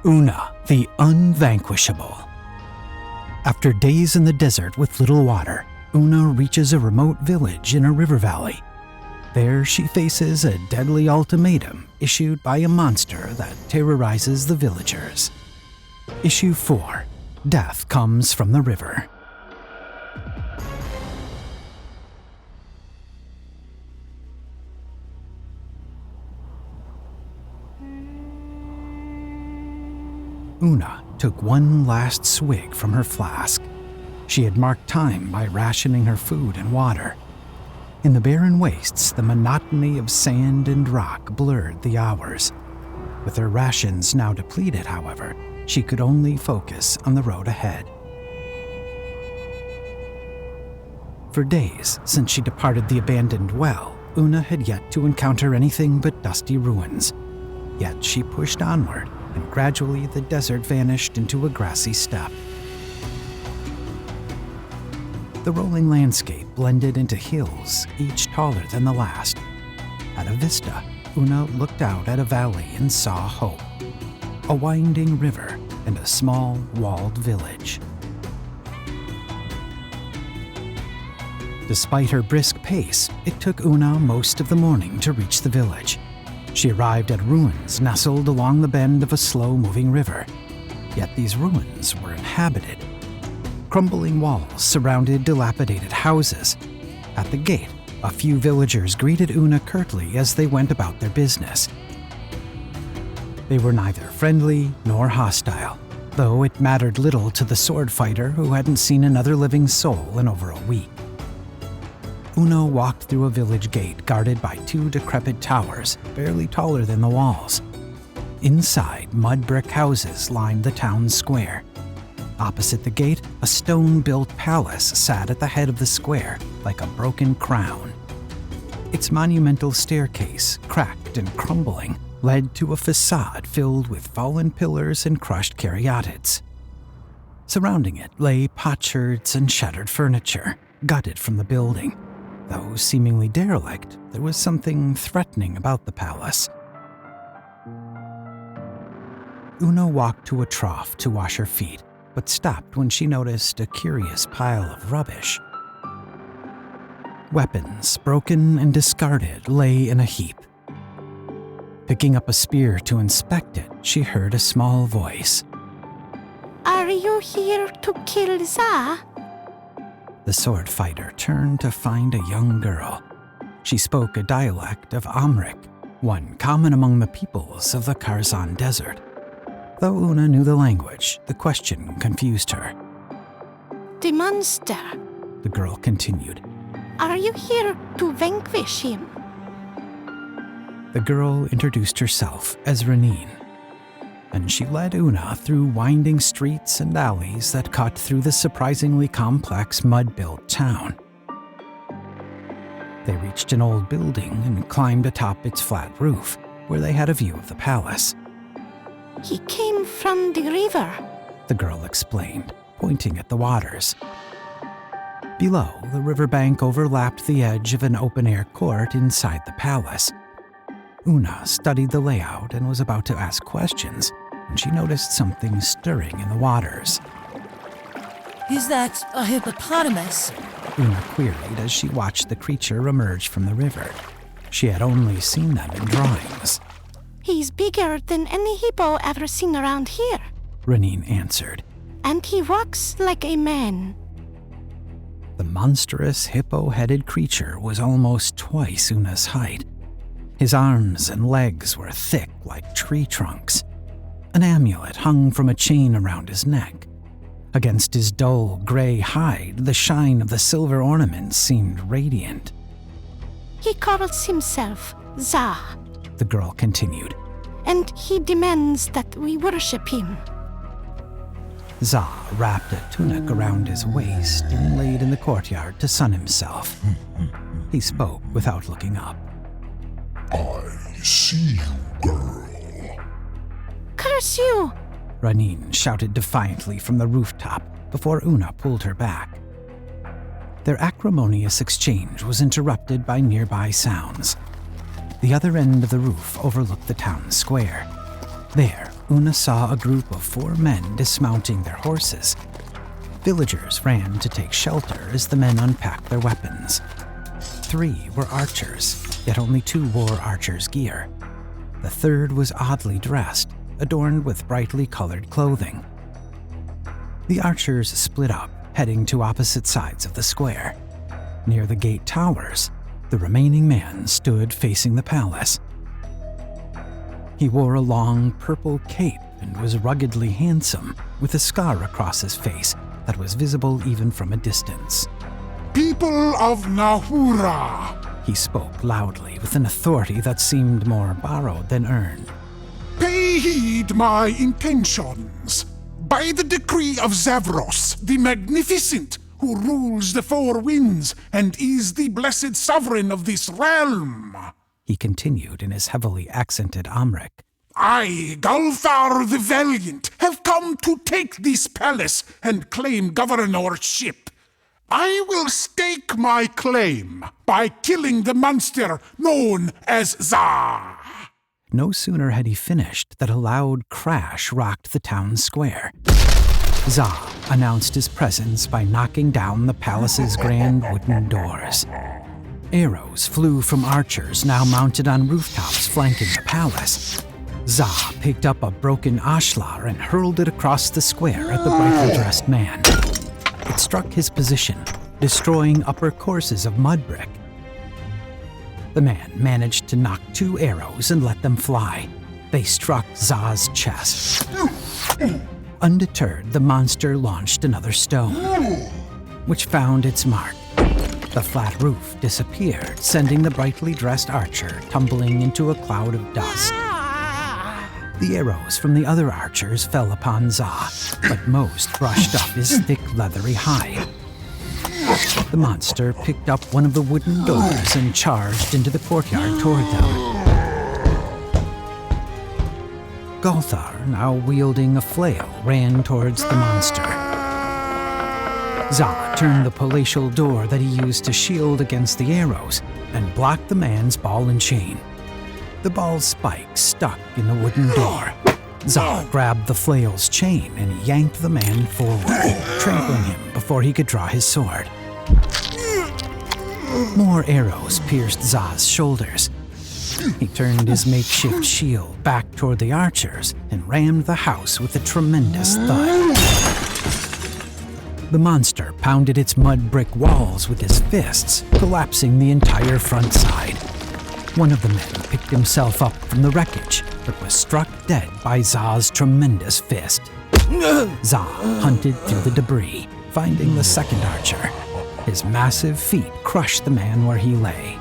Oona the Unvanquishable. After days in the desert with little water, Oona reaches a remote village in a river valley. There she faces a deadly ultimatum issued by a monster that terrorizes the villagers. Issue 4. Death Comes from the River. Oona took one last swig from her flask. She had marked time by rationing her food and water. In the barren wastes, the monotony of sand and rock blurred the hours. With her rations now depleted, however, she could only focus on the road ahead. For days since she departed the abandoned well, Oona had yet to encounter anything but dusty ruins. Yet she pushed onward, and gradually the desert vanished into a grassy steppe. The rolling landscape blended into hills, each taller than the last. At a vista, Oona looked out at a valley and saw hope. A winding river and a small, walled village. Despite her brisk pace, it took Oona most of the morning to reach the village. She arrived at ruins nestled along the bend of a slow-moving river. Yet these ruins were inhabited. Crumbling walls surrounded dilapidated houses. At the gate, a few villagers greeted Oona curtly as they went about their business. They were neither friendly nor hostile, though it mattered little to the sword fighter who hadn't seen another living soul in over a week. Oona walked through a village gate guarded by two decrepit towers, barely taller than the walls. Inside, mud brick houses lined the town square. Opposite the gate, a stone-built palace sat at the head of the square, like a broken crown. Its monumental staircase, cracked and crumbling, led to a facade filled with fallen pillars and crushed caryatids. Surrounding it lay potsherds and shattered furniture, gutted from the building. Though seemingly derelict, there was something threatening about the palace. Oona walked to a trough to wash her feet, but stopped when she noticed a curious pile of rubbish. Weapons, broken and discarded, lay in a heap. Picking up a spear to inspect it, she heard a small voice. "Are you here to kill Za?" The sword fighter turned to find a young girl. She spoke a dialect of Amrik, one common among the peoples of the Karzan Desert. Though Oona knew the language, the question confused her. "The monster. The girl continued. Are you here to vanquish him?" The girl introduced herself as Renine, and she led Oona through winding streets and alleys that cut through the surprisingly complex mud-built town. They reached an old building and climbed atop its flat roof, where they had a view of the palace. "He came from the river," the girl explained, pointing at the waters. Below, the riverbank overlapped the edge of an open-air court inside the palace. Oona studied the layout and was about to ask questions when she noticed something stirring in the waters. "Is that a hippopotamus?" Oona queried as she watched the creature emerge from the river. She had only seen them in drawings. "He's bigger than any hippo ever seen around here, Renine answered. and he walks like a man." The monstrous hippo-headed creature was almost twice Oona's height. His arms and legs were thick like tree trunks. An amulet hung from a chain around his neck. Against his dull gray hide, the shine of the silver ornaments seemed radiant. "He calls himself Za, The girl continued. and he demands that we worship him." Za wrapped a tunic around his waist and laid in the courtyard to sun himself. He spoke without looking up. "I see you, girl." "Curse you!" Renine shouted defiantly from the rooftop before Oona pulled her back. Their acrimonious exchange was interrupted by nearby sounds. The other end of the roof overlooked the town square. There, Oona saw a group of 4 men dismounting their horses. Villagers ran to take shelter as the men unpacked their weapons. 3 were archers, yet only 2 wore archers' gear. The 3rd was oddly dressed, adorned with brightly colored clothing. The archers split up, heading to opposite sides of the square. Near the gate towers, the remaining man stood facing the palace. He wore a long purple cape and was ruggedly handsome, with a scar across his face that was visible even from a distance. People of Nahura, He spoke loudly with an authority that seemed more borrowed than earned. pay heed my intentions. By the decree of Zavros, the Magnificent, who rules the 4 winds and is the blessed sovereign of this realm, He continued in his heavily accented Amrik. I, Galthar the Valiant, have come to take this palace and claim governorship. I will stake my claim by killing the monster known as Za. No sooner had he finished that a loud crash rocked the town square. Za announced his presence by knocking down the palace's grand wooden doors. Arrows flew from archers now mounted on rooftops flanking the palace. Za picked up a broken ashlar and hurled it across the square at the brightly dressed man. It struck his position, destroying upper courses of mud brick. The man managed to knock 2 arrows and let them fly. They struck Za's chest. Undeterred, the monster launched another stone, which found its mark. The flat roof disappeared, sending the brightly dressed archer tumbling into a cloud of dust. The arrows from the other archers fell upon Za, but most brushed up his thick, leathery hide. The monster picked up one of the wooden doors and charged into the courtyard toward them. Galthar, now wielding a flail, ran towards the monster. Za turned the palatial door that he used to shield against the arrows and blocked the man's ball and chain. The ball's spike stuck in the wooden door. Za grabbed the flail's chain and yanked the man forward, trampling him before he could draw his sword. More arrows pierced Za's shoulders. He turned his makeshift shield back toward the archers and rammed the house with a tremendous thud. The monster pounded its mud brick walls with his fists, collapsing the entire front side. One of the men picked himself up from the wreckage, but was struck dead by Za's tremendous fist. Za hunted through the debris, finding the second archer. His massive feet crushed the man where he lay.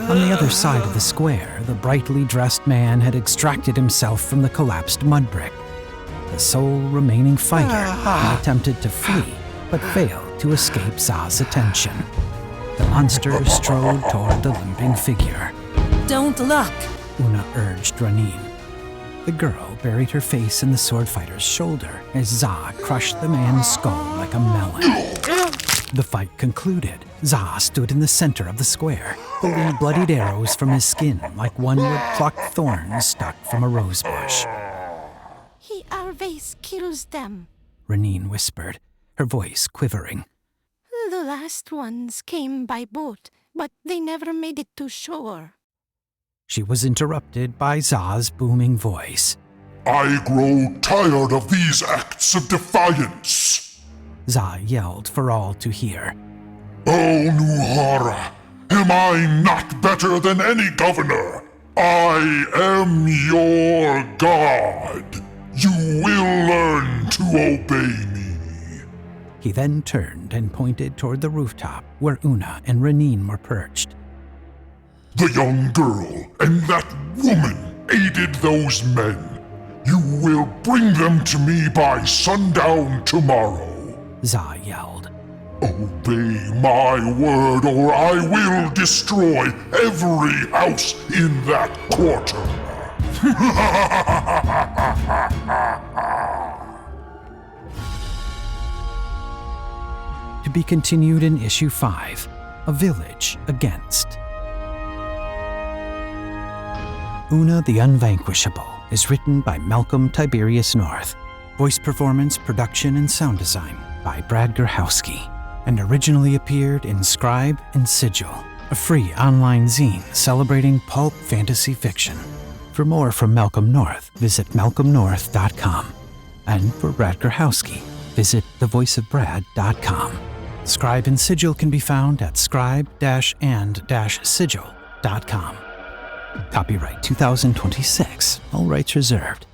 On the other side of the square, the brightly dressed man had extracted himself from the collapsed mud brick. The sole remaining fighter had attempted to flee, but failed to escape Za's attention. The monster strode toward the limping figure. Don't look! Oona urged Ranin. The girl buried her face in the sword fighter's shoulder as Za crushed the man's skull like a melon. The fight concluded. Za stood in the center of the square, pulling bloodied arrows from his skin like one would pluck thorns stuck from a rose bush. He always kills them. Ranin whispered, her voice quivering. The last ones came by boat, but they never made it to shore. She was interrupted by Za's booming voice. I grow tired of these acts of defiance. Za yelled for all to hear. Oh, Nuhara, am I not better than any governor? I am your god. You will learn to obey me. He then turned and pointed toward the rooftop where Oona and Ranin were perched. The young girl and that woman aided those men. You will bring them to me by sundown tomorrow. Za yelled. Obey my word or I will destroy every house in that quarter. To be continued in Issue 5, A Village Against. Oona the Unvanquishable. is written by Malcolm Tiberius North. Voice performance, production, and sound design by Brad Gerhowski, and originally appeared in Scribe and Sigil, a free online zine celebrating pulp fantasy fiction. For more from Malcolm North, visit malcolmnorth.com. And for Brad Gerhowski, visit thevoiceofbrad.com. Scribe and Sigil can be found at scribe-and-sigil.com. Copyright 2026, all rights reserved.